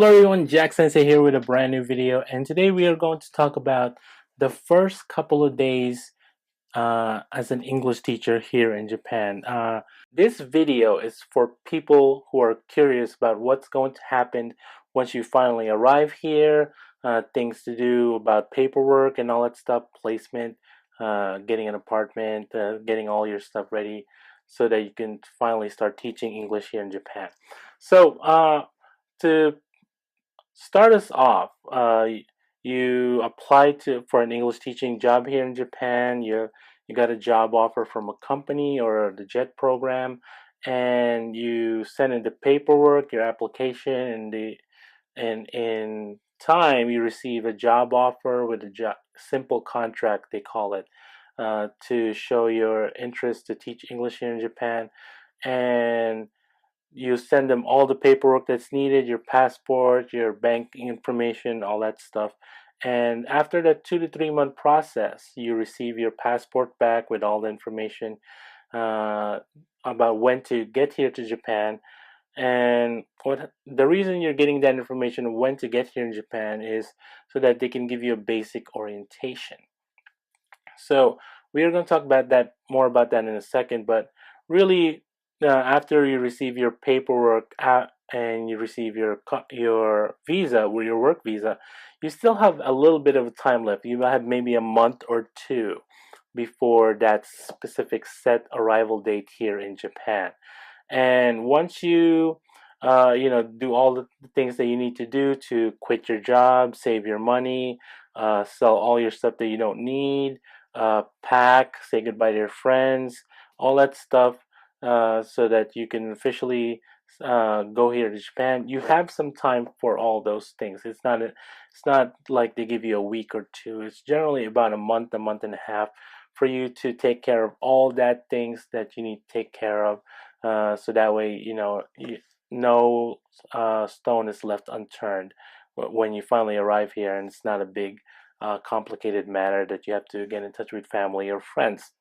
Hello everyone, Jack Sensei here with a brand new video, and today we are going to talk about the first couple of days as an English teacher here in Japan. This video is for people who are curious about what's going to happen once you finally arrive here, things to do about paperwork and all that stuff, placement, getting an apartment, getting all your stuff ready so that you can finally start teaching English here in Japan. So, to start us off, you applied for an English teaching job here in Japan. You got a job offer from a company or the JET program, and you sent in the paperwork, your application, and in time you receive a job offer with a simple contract they call it, to show your interest to teach English here in Japan, and you send them all the paperwork that's needed, your passport, your banking information, all that stuff. And after that 2 to 3 month process, you receive your passport back with all the information uh, about when to get here to Japan. And what the reason you're getting that information when to get here in Japan is so that they can give you a basic orientation. So we are going to talk about that more about that in a second. But really, after you receive your paperwork and you receive your visa or your work visa, you still have a little bit of time left. You have maybe a month or two before that specific set arrival date here in Japan. And once you do all the things that you need to do to quit your job, save your money, sell all your stuff that you don't need, pack, say goodbye to your friends, all that stuff, so that you can officially go here to Japan. You have some time for all those things. It's not like they give you a week or two. It's generally about a month and a half for you to take care of all that things that you need to take care of, so that way no stone is left unturned when you finally arrive here, and it's not a big complicated matter that you have to get in touch with family or friends.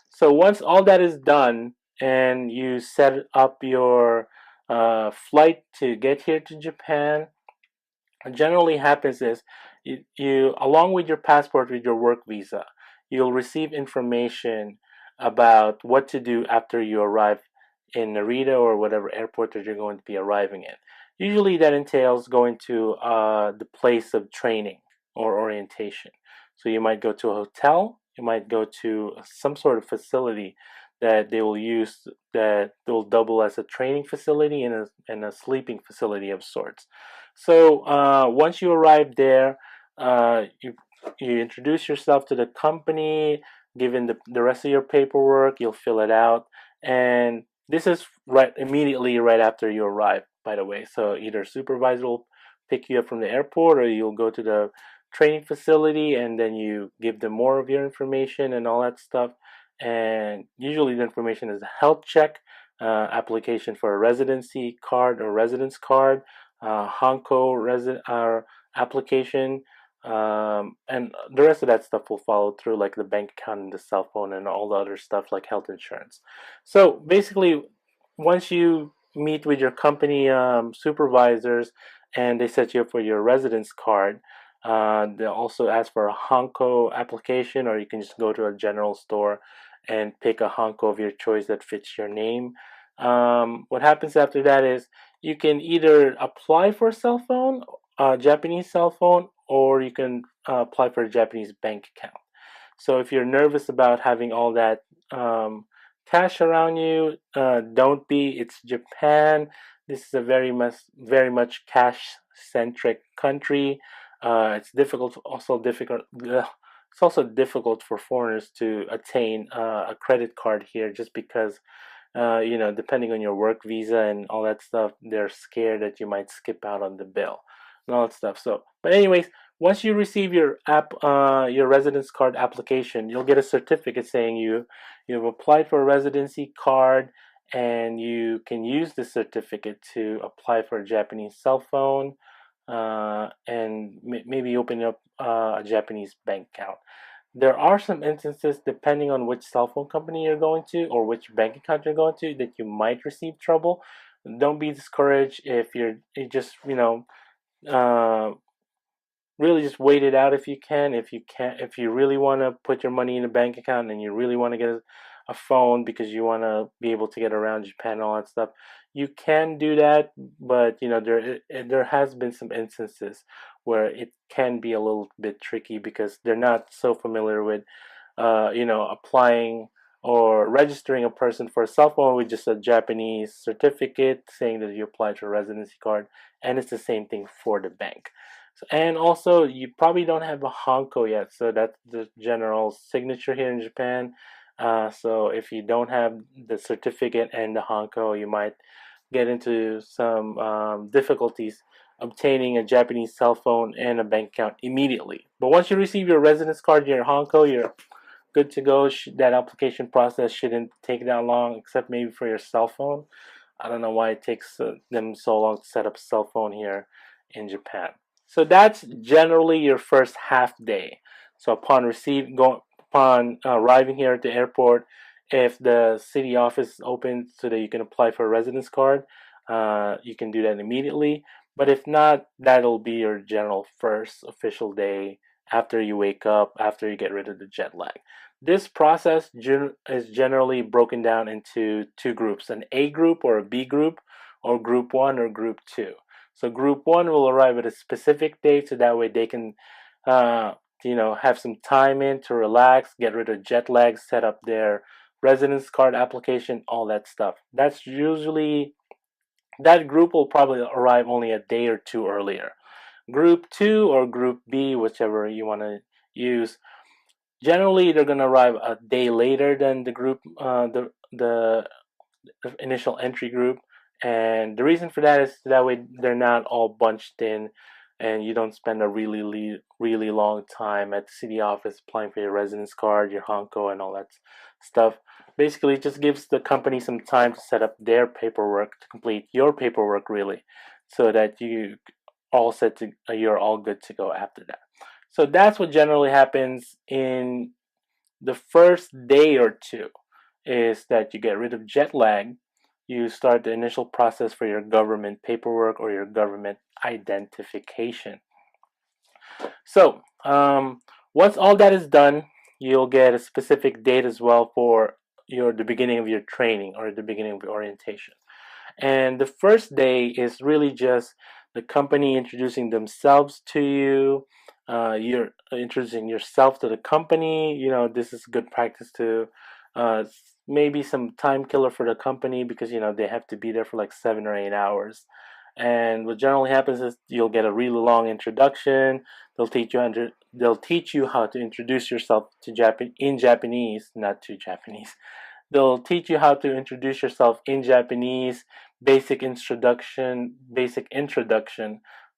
So once all that is done and you set up your flight to get here to Japan, what generally happens is you along with your passport, with your work visa, you'll receive information about what to do after you arrive in Narita or whatever airport that you're going to be arriving in. Usually that entails going to the place of training or orientation. So you might go to a hotel, you might go to some sort of facility that they will use, that will double as a training facility and a sleeping facility of sorts. So once you arrive there, you introduce yourself to the company, given the rest of your paperwork, you'll fill it out, and this is right immediately right after you arrive, by the way. So either supervisor will pick you up from the airport, or you'll go to the training facility, and then you give them more of your information and all that stuff. And usually the information is a health check, application for a residency card or residence card, Hanko application, and the rest of that stuff will follow through, like the bank account and the cell phone and all the other stuff like health insurance. So basically, once you meet with your company supervisors and they set you up for your residence card, they'll also ask for a Hanko application, or you can just go to a general store and pick a Hanko of your choice that fits your name. What happens after that is you can either apply for a cell phone, a Japanese cell phone, or you can apply for a Japanese bank account. So if you're nervous about having all that cash around you, don't be. It's Japan. This is a very much cash centric country. It's difficult, also difficult. It's also difficult for foreigners to attain a credit card here, just because depending on your work visa and all that stuff, they're scared that you might skip out on the bill and all that stuff. So, but anyways, once you receive your residence card application, you'll get a certificate saying you've applied for a residency card, and you can use the certificate to apply for a Japanese cell phone, and maybe open up a Japanese bank account. There are some instances, depending on which cell phone company you're going to or which bank account you're going to, that you might receive trouble. Don't be discouraged if you just really just wait it out if you can. If you really want to put your money in a bank account and you really want to get a phone because you want to be able to get around Japan and all that stuff, you can do that. But there has been some instances where it can be a little bit tricky because they're not so familiar with applying or registering a person for a cell phone with just a Japanese certificate saying that you applied for a residency card, and it's the same thing for the bank. So, and also, you probably don't have a Hanko yet, so that's the general signature here in Japan. So if you don't have the certificate and the Hanko, you might get into some difficulties obtaining a Japanese cell phone and a bank account immediately. But once you receive your residence card, your Hanko, you're good to go. That application process shouldn't take that long, except maybe for your cell phone. I don't know why it takes them so long to set up a cell phone here in Japan. So that's generally your first half day. So upon arriving here at the airport, if the city office is open so that you can apply for a residence card, you can do that immediately. But if not, that'll be your general first official day after you wake up, after you get rid of the jet lag. This process is generally broken down into two groups, an A group or a B group, or group 1 or group 2. So group 1 will arrive at a specific date so that way they can uh, have some time in to relax, get rid of jet lag, set up their residence card application, all that stuff. That group will probably arrive only a day or two earlier. Group 2 or group B, whichever you want to use, generally they're going to arrive a day later than the initial entry group, and the reason for that is that way they're not all bunched in, and you don't spend a really long time at the city office applying for your residence card, your Hanko, and all that stuff. Basically, it just gives the company some time to set up their paperwork to complete your paperwork, really, so that you're all good to go after that. So that's what generally happens in the first day or two, is that you get rid of jet lag. You start the initial process for your government paperwork or your government identification. So, once all that is done, you'll get a specific date as well for the beginning of your training or the beginning of your orientation. And the first day is really just the company introducing themselves to you. You're introducing yourself to the company. This is good practice to uh, maybe some time killer for the company because they have to be there for like 7 or 8 hours. And what generally happens is you'll get a really long introduction. They'll teach you how to introduce yourself to Japan in Japanese, not to Japanese. They'll teach you how to introduce yourself in Japanese, basic introduction.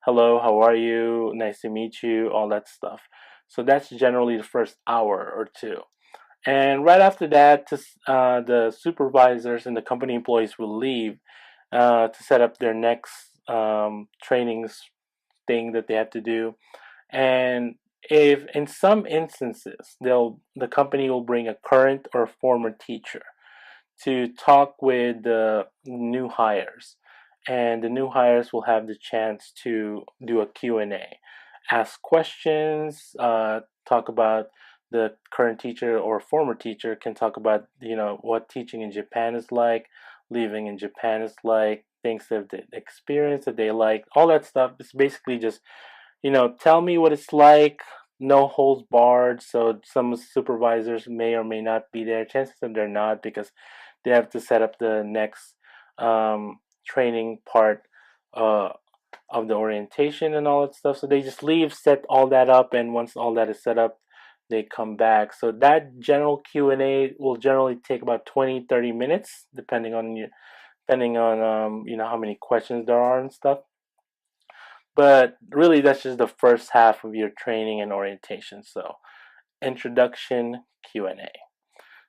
Hello, how are you? Nice to meet you, all that stuff. So that's generally the first hour or two. And right after that, the supervisors and the company employees will leave to set up their next trainings thing that they have to do. And if in some instances the company will bring a current or former teacher to talk with the new hires, and the new hires will have the chance to do a Q&A, ask questions, talk about the current teacher or former teacher can talk about what teaching in Japan is like, living in Japan is like, things that they experience that they like, all that stuff. It's basically just tell me what it's like, no holds barred. So some supervisors may or may not be there. Chances are they're not because they have to set up the next training part uh, of the orientation and all that stuff. So they just leave, set all that up, and once all that is set up, they come back. So that general Q&A will generally take about 20-30 minutes, depending on how many questions there are and stuff. But really, that's just the first half of your training and orientation. So, introduction, Q&A.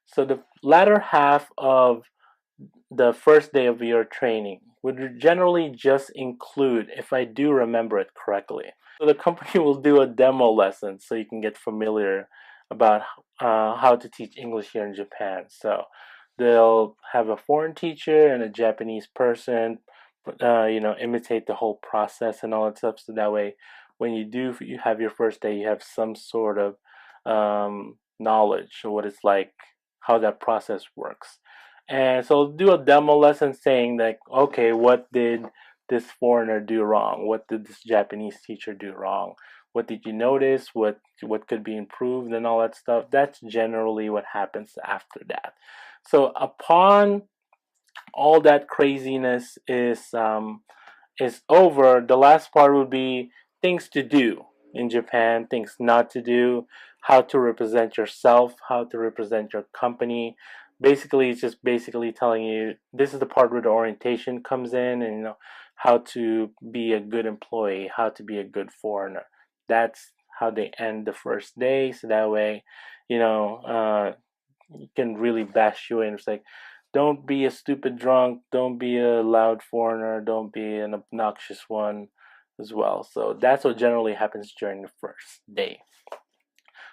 So the latter half of the first day of your training would generally just include, if I do remember it correctly, so the company will do a demo lesson so you can get familiar about how to teach English here in Japan. So they'll have a foreign teacher and a Japanese person imitate the whole process and all that stuff. So that way, when you have your first day, you have some sort of knowledge of what it's like, how that process works. And so do a demo lesson saying like, okay, what did this foreigner do wrong? What did this Japanese teacher do wrong? What did you notice? What could be improved and all that stuff? That's generally what happens after that. So upon all that craziness is over, the last part would be things to do in Japan, things not to do, how to represent yourself, how to represent your company. Basically, it's just basically telling you this is the part where the orientation comes in, and how to be a good employee, how to be a good foreigner. That's how they end the first day, so that way, you know, uh, you can really bash you in. It's like, don't be a stupid drunk, don't be a loud foreigner, don't be an obnoxious one as well. So that's what generally happens during the first day.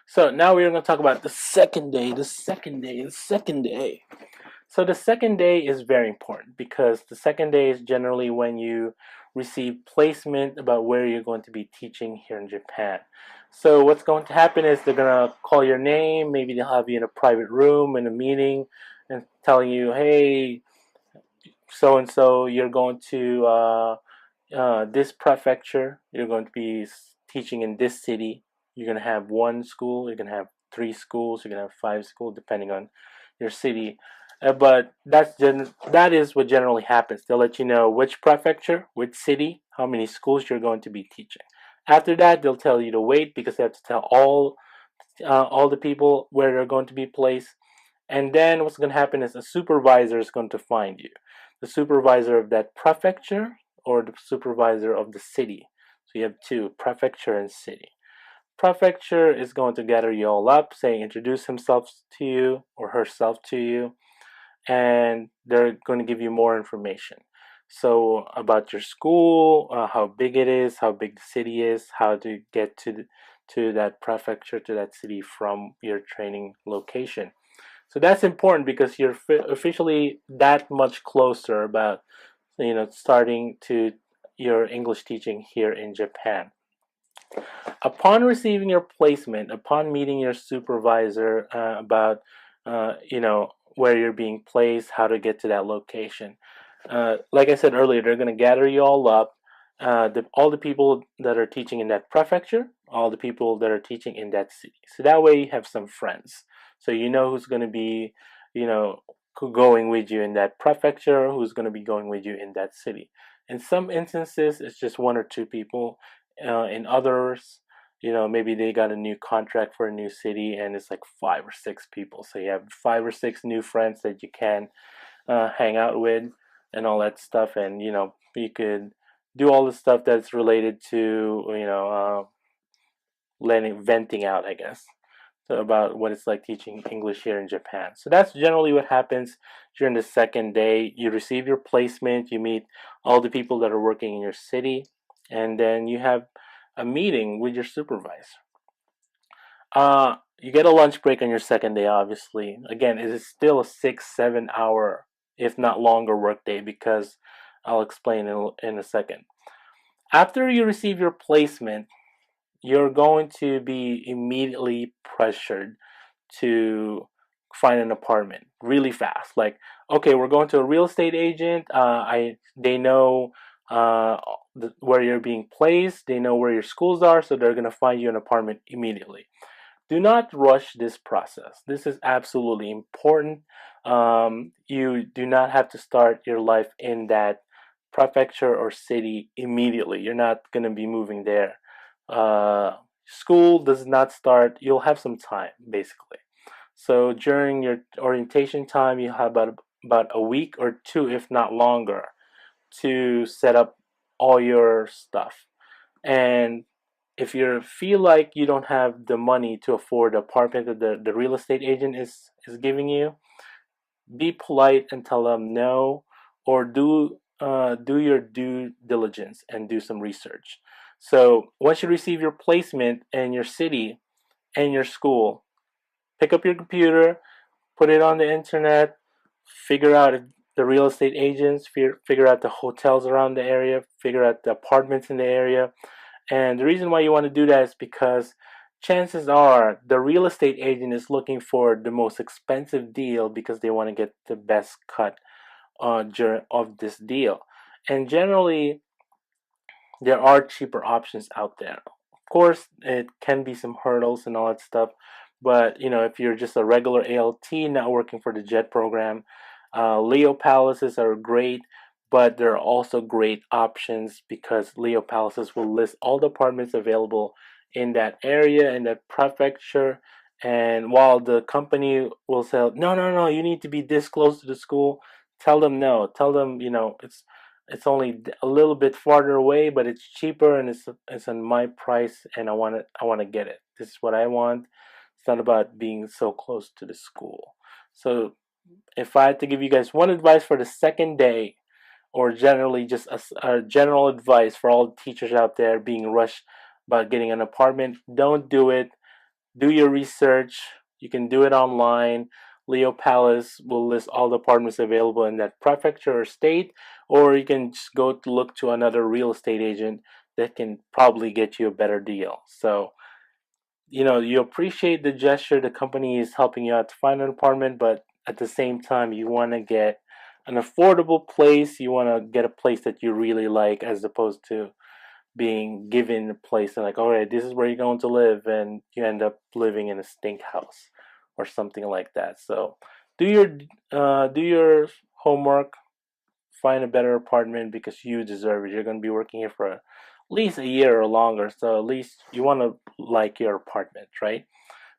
So now we're going to talk about the second day, the second day, the second day. So the second day is very important because the second day is generally when you receive placement about where you're going to be teaching here in Japan. So what's going to happen is they're going to call your name, maybe they'll have you in a private room in a meeting and telling you, hey, so and so, you're going to this prefecture, you're going to be teaching in this city. You're going to have one school, you're going to have three schools, you're going to have five schools, depending on your city. But that is what generally happens. They'll let you know which prefecture, which city, how many schools you're going to be teaching. After that, they'll tell you to wait because they have to tell all the people where they're going to be placed. And then what's going to happen is a supervisor is going to find you, the supervisor of that prefecture or the supervisor of the city. So you have two, prefecture and city. Prefecture is going to gather you all up, saying introduce himself to you or herself to you, and they're going to give you more information. So about your school, how big it is, how big the city is, how to get to that prefecture, to that city from your training location. So that's important because you're officially that much closer about starting to your English teaching here in Japan. Upon receiving your placement, upon meeting your supervisor about where you're being placed, how to get to that location. Like I said earlier, they're going to gather you all up. All the people that are teaching in that prefecture, all the people that are teaching in that city. So that way you have some friends. So you know who's going to be, going with you in that prefecture, who's going to be going with you in that city. In some instances, it's just one or two people. In others, maybe they got a new contract for a new city and it's like 5 or 6 people. So you have 5 or 6 new friends that you can hang out with and all that stuff. And, you could do all the stuff that's related to, venting out, I guess. So about what it's like teaching English here in Japan. So that's generally what happens during the second day. You receive your placement, you meet all the people that are working in your city, and then you have a meeting with your supervisor. You get a lunch break on your second day, obviously. Again, it is still a 6-7 hour, if not longer, workday because I'll explain in a second. After you receive your placement, you're going to be immediately pressured to find an apartment really fast. Like, okay, we're going to a real estate agent. They know where you're being placed. They know where your schools are, so they're going to find you an apartment immediately. Do not rush this process. This is absolutely important. You do not have to start your life in that prefecture or city immediately. You're not going to be moving there. School does not start. You'll have some time, basically. So during your orientation time, you have about a week or two, if not longer, to set up all your stuff. And if you feel like you don't have the money to afford the apartment that the real estate agent is giving you, be polite and tell them no, or do your due diligence and do some research. So once you receive your placement in your city and your school, pick up your computer, put it on the internet, figure out the real estate agents, figure out the hotels around the area, figure out the apartments in the area. And the reason why you want to do that is because chances are the real estate agent is looking for the most expensive deal because they want to get the best cut of this deal. And generally, there are cheaper options out there. Of course, it can be some hurdles and all that stuff, but if you're just a regular ALT not working for the JET program, Leo Palaces are great, but there are also great options because Leo Palaces will list all the apartments available in that area, in that prefecture. And while the company will say, no, no, no, you need to be this close to the school, tell them no. Tell them, it's only a little bit farther away, but it's cheaper and it's on my price, and I want to get it. This is what I want. It's not about being so close to the school. So if I had to give you guys one advice for the second day, or generally just a general advice for all the teachers out there being rushed about getting an apartment, don't do it. Do your research. You can do it online. Leo Palace will list all the apartments available in that prefecture or state, or you can just go to look to another real estate agent that can probably get you a better deal. So, you appreciate the gesture. The company is helping you out to find an apartment, but at the same time, you want to get an affordable place. You want to get a place that you really like, as opposed to being given a place and like, all right, this is where you're going to live, and you end up living in a stink house or something like that. So do your homework, find a better apartment because you deserve it. You're going to be working here for at least a year or longer, so at least you want to like your apartment, right?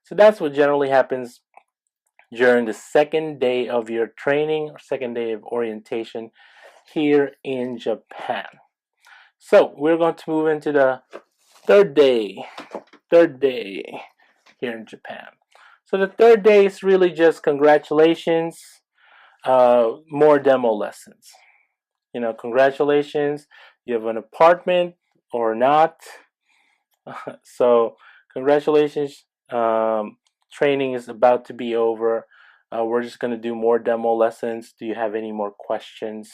So that's what generally happens during the second day of your training or second day of orientation here in Japan. So we're going to move into the third day here in Japan. So the third day is really just congratulations, more demo lessons. Congratulations, you have an apartment or not. So congratulations, training is about to be over. We're just going to do more demo lessons. Do you have any more questions?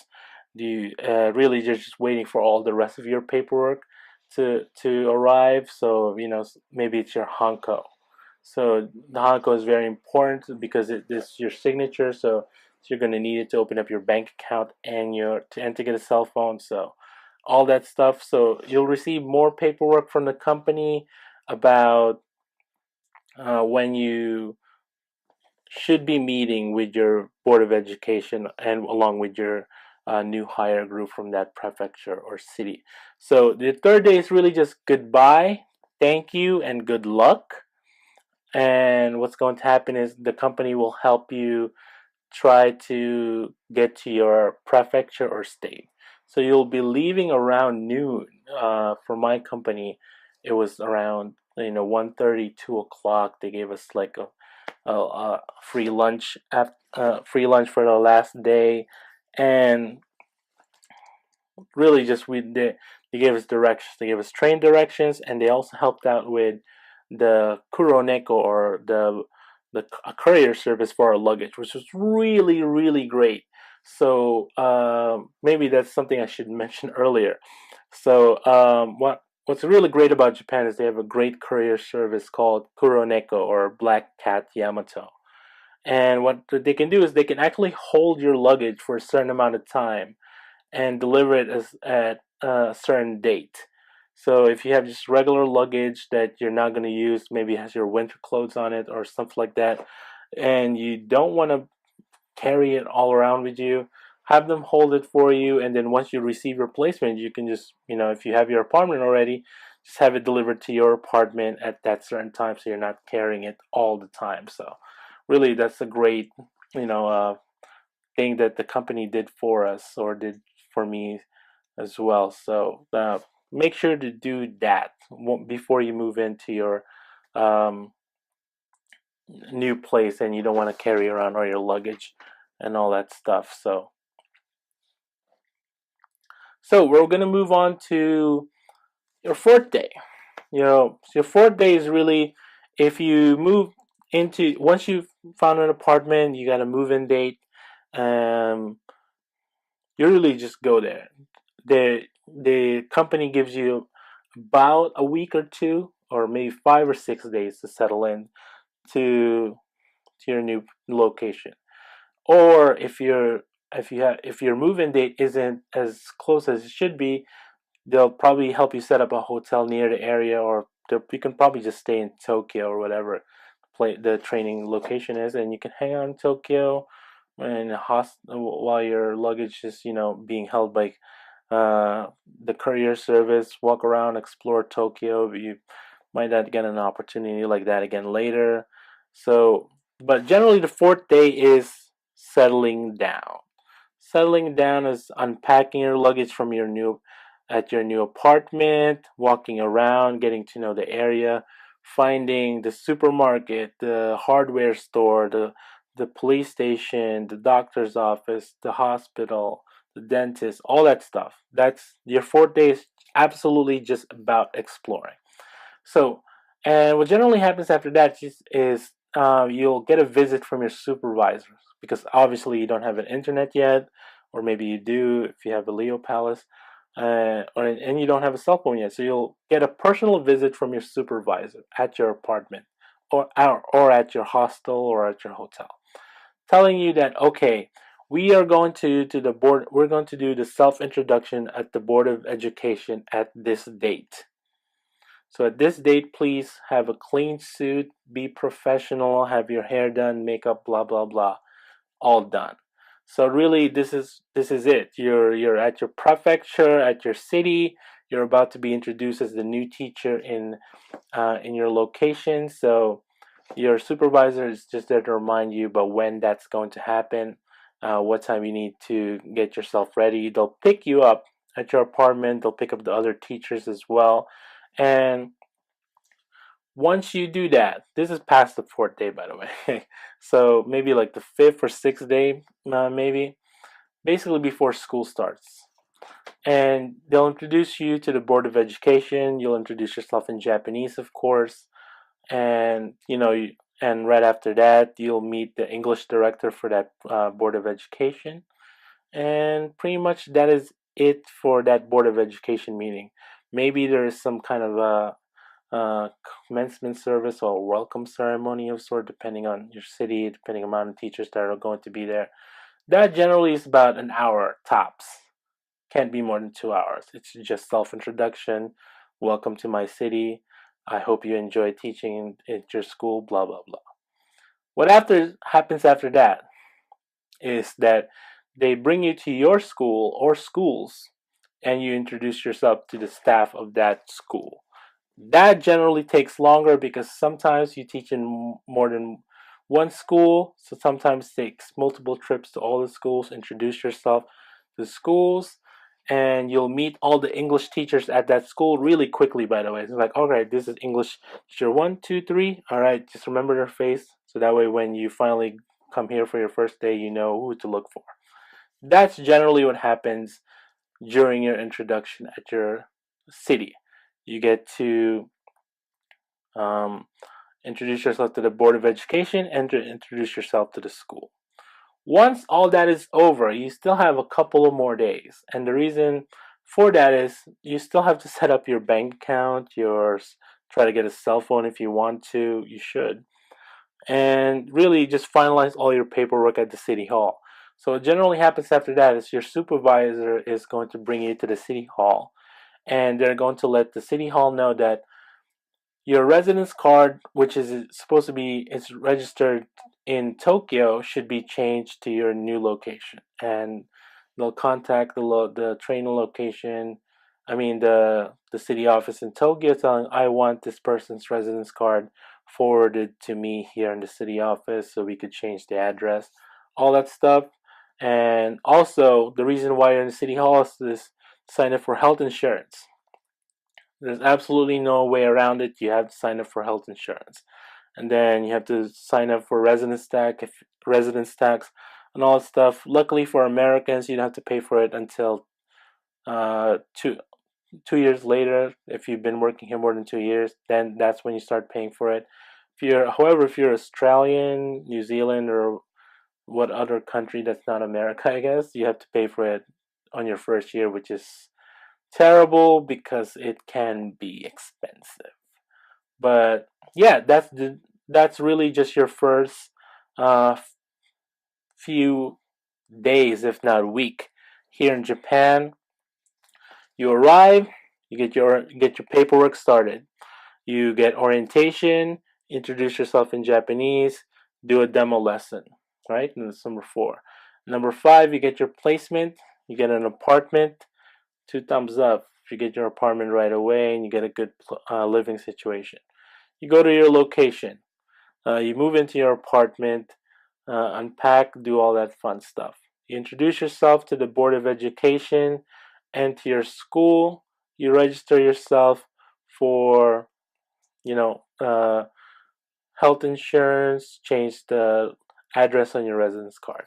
Do you really just waiting for all the rest of your paperwork to arrive? So maybe it's your hanko. So the hanko is very important because it's your signature. So you're going to need it to open up your bank account and to get a cell phone. So all that stuff. So you'll receive more paperwork from the company about when you should be meeting with your Board of Education and along with your new hire group from that prefecture or city. So the third day is really just goodbye, thank you, and good luck. And what's going to happen is the company will help you try to get to your prefecture or state. So you'll be leaving around noon. For my company, it was around 1:30, 2 o'clock. They gave us like a free lunch for the last day, and really just they gave us directions. They gave us train directions, and they also helped out with the kuroneko, or the courier service for our luggage, which was really, really great. So maybe that's something I should mention earlier. So what's really great about Japan is they have a great courier service called Kuroneko, or Black Cat Yamato. And what they can do is they can actually hold your luggage for a certain amount of time and deliver it at a certain date. So if you have just regular luggage that you're not going to use, maybe it has your winter clothes on it or something like that, and you don't want to carry it all around with you, have them hold it for you, and then once you receive your placement, you can just, if you have your apartment already, just have it delivered to your apartment at that certain time, so you're not carrying it all the time. So really, that's a great, thing that the company did for us, or did for me as well. So make sure to do that before you move into your um, new place, and you don't want to carry around all your luggage and all that stuff. So we're going to move on to your fourth day. So your fourth day is really, if you move once you've found an apartment, you got a move-in date. You really just go there. The company gives you about a week or two, or maybe 5 or 6 days to settle in to your new location. Or if your move-in date isn't as close as it should be, they'll probably help you set up a hotel near the area, or you can probably just stay in Tokyo or whatever the training location is, and you can hang out in Tokyo and while your luggage is being held by the courier service. Walk around, explore Tokyo. You might not get an opportunity like that again later. So, but generally, the fourth day is settling down. Settling down is unpacking your luggage from your new apartment, walking around, getting to know the area, finding the supermarket, the hardware store, the police station, the doctor's office, the hospital, the dentist, all that stuff. That's your fourth day is absolutely just about exploring. So, and what generally happens after that is you'll get a visit from your supervisors, because obviously you don't have an internet yet, or maybe you do if you have a Leo Palace, and you don't have a cell phone yet. So you'll get a personal visit from your supervisor at your apartment, or at your hostel or at your hotel, telling you that, okay, we are going to the board. We're going to do the self introduction at the Board of Education at this date. So at this date, please have a clean suit, be professional, have your hair done, makeup, blah blah blah, all done. So really, this is it. You're at your prefecture, at your city. You're about to be introduced as the new teacher in your location. So your supervisor is just there to remind you about when that's going to happen, what time you need to get yourself ready. They'll pick you up at your apartment. They'll pick up the other teachers as well, and once you do that, this is past the fourth day, by the way. So maybe like the fifth or sixth day, maybe, basically before school starts. And they'll introduce you to the Board of Education. You'll introduce yourself in Japanese, of course. And, and right after that, you'll meet the English director for that Board of Education. And pretty much that is it for that Board of Education meeting. Maybe there is some kind of uh, commencement service or welcome ceremony of sort, depending on your city, depending on the amount of teachers that are going to be there. That generally is about an hour tops. Can't be more than 2 hours. It's just self introduction. Welcome to my city. I hope you enjoy teaching at your school. Blah blah blah. What after happens after that is that they bring you to your school or schools, and you introduce yourself to the staff of that school. That generally takes longer because sometimes you teach in more than one school, so sometimes it takes multiple trips to all the schools. Introduce yourself to the schools, and you'll meet all the English teachers at that school really quickly, by the way. It's like, all right, this is English teacher 1, 2, 3. All right, just remember their face, so that way when you finally come here for your first day, you know who to look for. That's generally what happens during your introduction at your city. You get to um, introduce yourself to the Board of Education and to introduce yourself to the school. Once all that is over, you still have a couple of more days. And the reason for that is you still have to set up your bank account, try to get a cell phone if you want to, you should. And really just finalize all your paperwork at the city hall. So what generally happens after that is your supervisor is going to bring you to the city hall, and they're going to let the city hall know that your residence card, which is supposed to be it's registered in Tokyo, should be changed to your new location, and they'll contact the train location. I mean the city office in Tokyo, telling I want this person's residence card forwarded to me here in the city office, so we could change the address, all that stuff. And also the reason why you're in the city hall is to sign up for health insurance. There's absolutely no way around it. You have to sign up for health insurance, and then you have to sign up for residence tax, and all that stuff. Luckily for Americans, you don't have to pay for it until uh, two 2 years later. If you've been working here more than 2 years, then that's when you start paying for it. If you're Australian, New Zealand, or what other country that's not America, I guess you have to pay for it on your first year, which is terrible because it can be expensive. But yeah, that's really just your first uh, few days, if not week, here in Japan. You arrive, you get your paperwork started. You get orientation, introduce yourself in Japanese, do a demo lesson, right? And that's number 4. Number 5, you get your placement, you get an apartment, 2 thumbs up. If you get your apartment right away and you get a good living situation. You go to your location, you move into your apartment, unpack, do all that fun stuff. You introduce yourself to the Board of Education and to your school. You register yourself for, you know, health insurance, change the address on your residence card.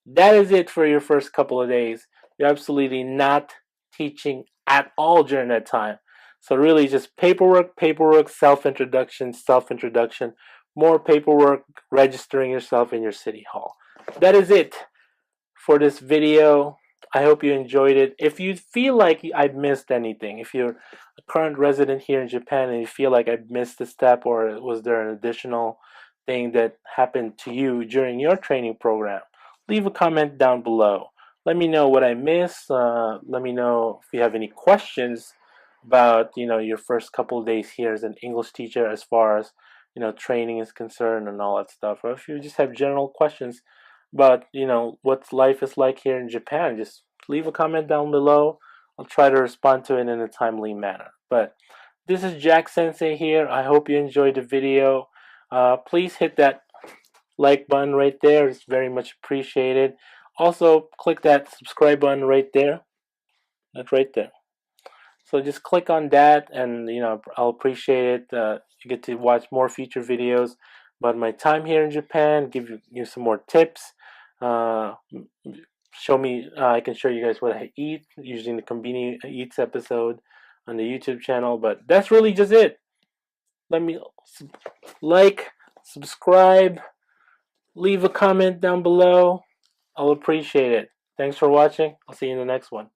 That is it for your first couple of days. You're absolutely not teaching at all during that time. So really just paperwork, self-introduction, more paperwork, registering yourself in your city hall. That is it for this video. I hope you enjoyed it. If you feel like I've missed anything, if you're a current resident here in Japan and you feel like I've missed a step, or was there an additional thing that happened to you during your training program, leave a comment down below. Let me know what I missed. Let me know if you have any questions about your first couple of days here as an English teacher, as far as training is concerned and all that stuff. Or if you just have general questions about what life is like here in Japan, just leave a comment down below. I'll try to respond to it in a timely manner. But this is Jack Sensei here. I hope you enjoyed the video. Please hit that like button right there. It's very much appreciated. Also, click that subscribe button right there. That's right there. So just click on that, and I'll appreciate it. You get to watch more future videos about my time here in Japan. Give you some more tips. Show me. I can show you guys what I eat using the Convenience Eats episode on the YouTube channel. But that's really just it. Let me like, subscribe, leave a comment down below. I'll appreciate it. Thanks for watching. I'll see you in the next one.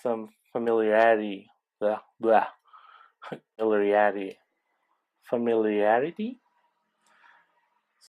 Some familiarity, blah blah, familiarity.